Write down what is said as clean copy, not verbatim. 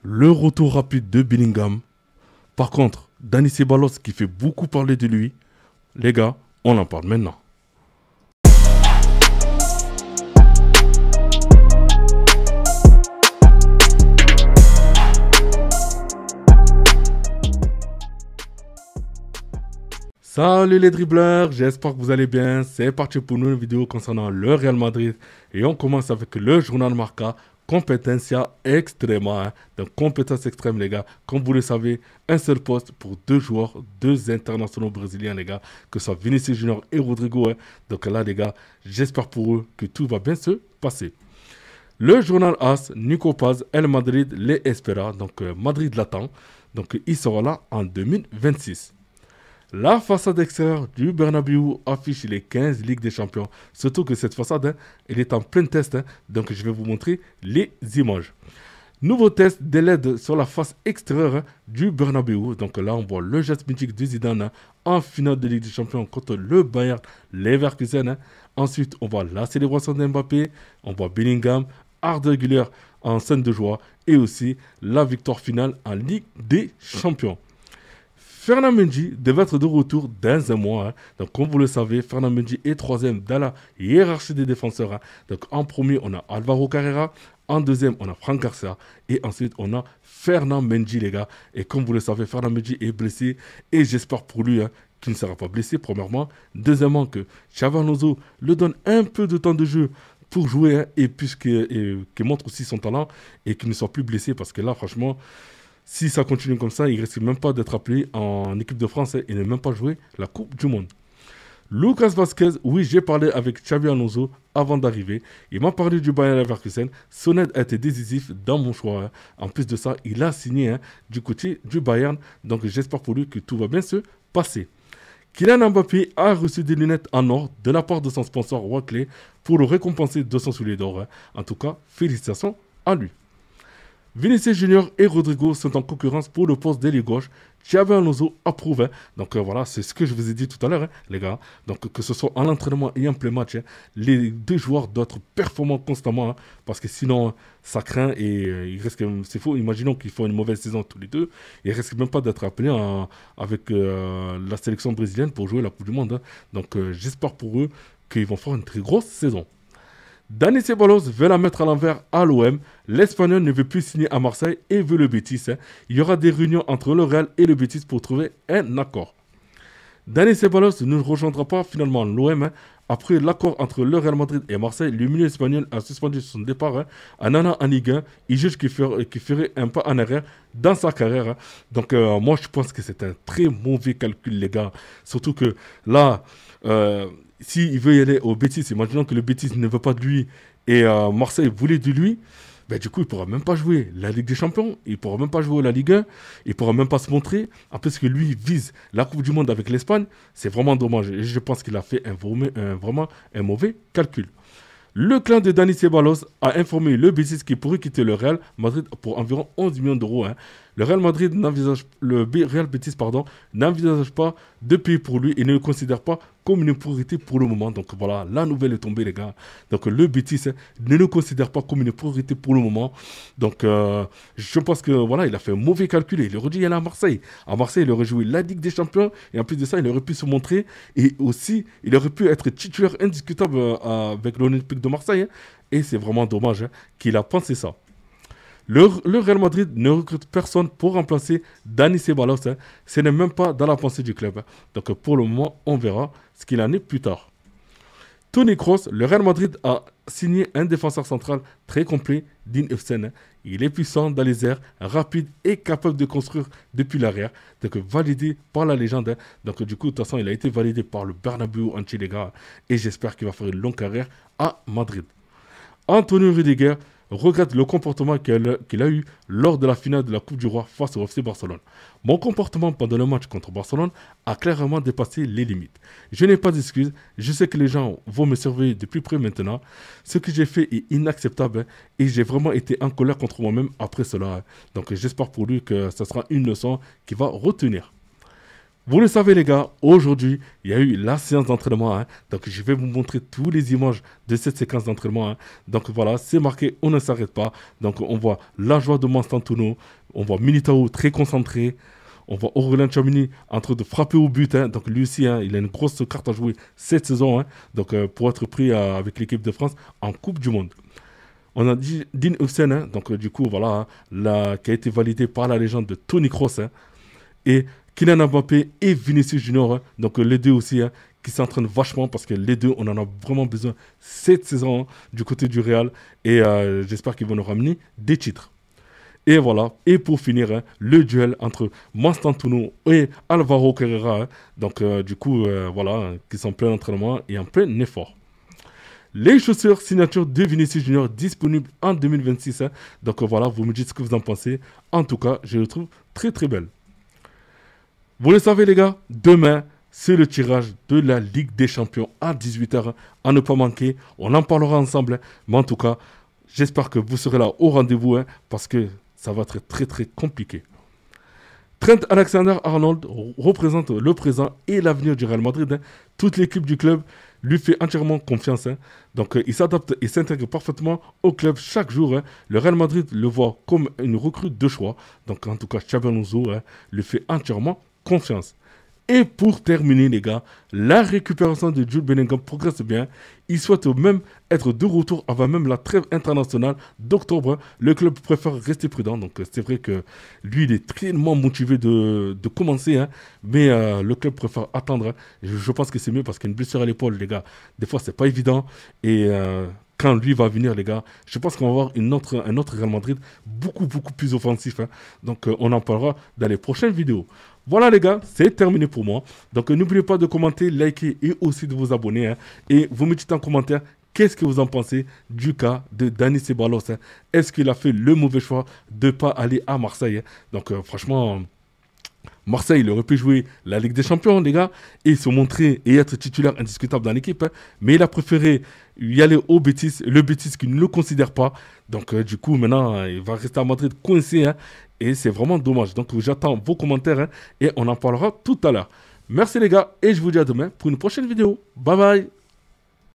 Le retour rapide de Bellingham. Par contre, Dani Ceballos qui fait beaucoup parler de lui. Les gars, on en parle maintenant. Salut les dribbleurs, j'espère que vous allez bien. C'est parti pour une nouvelle vidéo concernant le Real Madrid. Et on commence avec le journal Marca, Competencia Extrema. Donc compétence extrême les gars. Comme vous le savez, un seul poste pour deux joueurs, deux internationaux brésiliens les gars. Que ce soit Vinicius Junior et Rodrigo. Donc là les gars, j'espère pour eux que tout va bien se passer. Le journal AS, Nico Paz, El Madrid les espera. Donc Madrid l'attend. Donc il sera là en 2026. La façade extérieure du Bernabéu affiche les 15 Ligues des Champions. Surtout que cette façade, elle est en plein test. Donc je vais vous montrer les images. Nouveau test de LED sur la face extérieure du Bernabéu. Donc là, on voit le geste mythique de Zidane en finale de Ligue des Champions contre le Bayern Leverkusen. Ensuite, on voit la célébration de Mbappé. On voit Bellingham, Arda Güler en scène de joie. Et aussi la victoire finale en Ligue des Champions. Ferland Mendy devait être de retour dans un mois. Donc, comme vous le savez, Ferland Mendy est troisième dans la hiérarchie des défenseurs. Donc, en premier, on a Alvaro Carrera. En deuxième, on a Franck Garcia. Et ensuite, on a Ferland Mendy, les gars. Et comme vous le savez, Ferland Mendy est blessé. Et j'espère pour lui qu'il ne sera pas blessé, premièrement. Deuxièmement, que Xabi Alonso le donne un peu de temps de jeu pour jouer. Et qu'il montre aussi son talent. Et qu'il ne soit plus blessé. Parce que là, franchement... Si ça continue comme ça, il ne risque même pas d'être appelé en équipe de France et ne même pas jouer la Coupe du Monde. Lucas Vazquez, oui, j'ai parlé avec Xabi Alonso avant d'arriver. Il m'a parlé du Bayern Leverkusen. Son aide a été décisif dans mon choix. En plus de ça, il a signé du côté du Bayern. Donc j'espère pour lui que tout va bien se passer. Kylian Mbappé a reçu des lunettes en or de la part de son sponsor Oakley pour le récompenser de son soulier d'or. En tout cas, félicitations à lui. Vinicius Junior et Rodrigo sont en concurrence pour le poste d'ailier gauche. Xabi Alonso approuve. Donc voilà, c'est ce que je vous ai dit tout à l'heure, les gars. Donc que ce soit en entraînement et en play match, les deux joueurs doivent être performants constamment. Parce que sinon, ça craint et il risque. C'est faux. Imaginons qu'ils font une mauvaise saison tous les deux. Ils ne risquent même pas d'être appelés avec la sélection brésilienne pour jouer la Coupe du Monde. Donc j'espère pour eux qu'ils vont faire une très grosse saison. Dani Ceballos veut la mettre à l'envers à l'OM. L'Espagnol ne veut plus signer à Marseille et veut le Betis. Il y aura des réunions entre le Real et le Betis pour trouver un accord. Dani Ceballos ne rejoindra pas finalement l'OM. Après l'accord entre le Real Madrid et Marseille, le milieu espagnol a suspendu son départ en allant en Ligue 1. Il juge qu'il ferait un pas en arrière dans sa carrière. Donc moi je pense que c'est un très mauvais calcul les gars. Surtout que là... s'il veut y aller au Betis, imaginons que le Betis ne veut pas de lui et Marseille voulait de lui, ben du coup, il ne pourra même pas jouer la Ligue des Champions, il ne pourra même pas jouer la Ligue 1, il ne pourra même pas se montrer. En plus que lui vise la Coupe du Monde avec l'Espagne, c'est vraiment dommage. Et je pense qu'il a fait vraiment un mauvais calcul. Le clan de Dani Ceballos a informé le Betis qu'il pourrait quitter le Real Madrid pour environ 11 millions d'euros. Le Real Betis n'envisage pas de payer pour lui et ne le considère pas comme une priorité pour le moment. Donc voilà, la nouvelle est tombée les gars. Donc le Betis ne le considère pas comme une priorité pour le moment. Donc je pense que voilà, il a fait un mauvais calcul. Il aurait dû y aller à Marseille. À Marseille, il aurait joué la Ligue des Champions et en plus de ça, il aurait pu se montrer et aussi, il aurait pu être titulaire indiscutable avec l'Olympique de Marseille. Et c'est vraiment dommage qu'il a pensé ça. Le Real Madrid ne recrute personne pour remplacer Dani Ceballos. Ce n'est même pas dans la pensée du club. Donc pour le moment, on verra ce qu'il en est plus tard. Toni Kroos, le Real Madrid a signé un défenseur central très complet, Dean Huijsen. Il est puissant dans les airs, rapide et capable de construire depuis l'arrière. Donc validé par la légende. Donc du coup, de toute façon, il a été validé par le Bernabéu entier les gars. Et j'espère qu'il va faire une longue carrière à Madrid. Antonio Rudiger regrette le comportement qu'il a eu lors de la finale de la Coupe du Roi face au FC Barcelone. Mon comportement pendant le match contre Barcelone a clairement dépassé les limites. Je n'ai pas d'excuses, je sais que les gens vont me surveiller de plus près maintenant. Ce que j'ai fait est inacceptable et j'ai vraiment été en colère contre moi-même après cela. Donc j'espère pour lui que ce sera une leçon qu'il va retenir. Vous le savez les gars, aujourd'hui, il y a eu la séance d'entraînement, hein. Donc je vais vous montrer toutes les images de cette séquence d'entraînement, hein. Donc voilà, c'est marqué, on ne s'arrête pas. Donc on voit la joie de Mastantuono, on voit Militao très concentré, on voit Aurélien Tchouaméni en train de frapper au but, hein. Donc lui aussi, hein, il a une grosse carte à jouer cette saison, hein. Donc pour être pris avec l'équipe de France en Coupe du Monde. On a dit Dean Huijsen, hein, donc du coup, voilà, hein, qui a été validé par la légende de Toni Kroos, hein, et Kylian Mbappé et Vinicius Junior, hein, donc les deux aussi, hein, qui s'entraînent vachement parce que les deux, on en a vraiment besoin cette saison, hein, du côté du Real, et j'espère qu'ils vont nous ramener des titres. Et voilà, et pour finir, hein, le duel entre Mastantuono et Alvaro Carrera, hein, donc du coup, voilà, hein, qui sont en plein entraînement et en plein effort. Les chaussures signature de Vinicius Junior disponibles en 2026. Hein. Donc voilà, vous me dites ce que vous en pensez. En tout cas, je les trouve très très belles. Vous le savez les gars, demain, c'est le tirage de la Ligue des Champions à 18h. À ne pas manquer, on en parlera ensemble. Hein. Mais en tout cas, j'espère que vous serez là au rendez-vous, hein, parce que ça va être très très compliqué. Trent Alexander-Arnold représente le présent et l'avenir du Real Madrid. Hein. Toute l'équipe du club lui fait entièrement confiance. Hein. Donc il s'adapte et s'intègre parfaitement au club chaque jour. Hein. Le Real Madrid le voit comme une recrue de choix. Donc en tout cas, Xabi Alonso, hein, lui fait entièrement confiance. Et pour terminer les gars, la récupération de Jude Bellingham progresse bien. Il souhaite même être de retour avant même la trêve internationale d'octobre. Le club préfère rester prudent. Donc c'est vrai que lui, il est tellement motivé de commencer. Hein. Mais le club préfère attendre. Hein. Je pense que c'est mieux parce qu'une blessure à l'épaule, les gars, des fois, c'est pas évident. Et quand lui va venir, les gars, je pense qu'on va avoir un autre Real Madrid beaucoup plus offensif. Hein. Donc on en parlera dans les prochaines vidéos. Voilà les gars, c'est terminé pour moi. Donc n'oubliez pas de commenter, liker et aussi de vous abonner. Hein. Et vous me dites en commentaire qu'est-ce que vous en pensez du cas de Dani Ceballos. Hein. Est-ce qu'il a fait le mauvais choix de ne pas aller à Marseille? Hein. Donc franchement, Marseille, il aurait pu jouer la Ligue des Champions, les gars, et se montrer et être titulaire indiscutable dans l'équipe. Hein. Mais il a préféré y aller au Betis, le Betis qui ne le considère pas. Donc du coup, maintenant, il va rester à Madrid coincé. Hein. Et c'est vraiment dommage. Donc j'attends vos commentaires, hein, et on en parlera tout à l'heure. Merci les gars et je vous dis à demain pour une prochaine vidéo. Bye bye.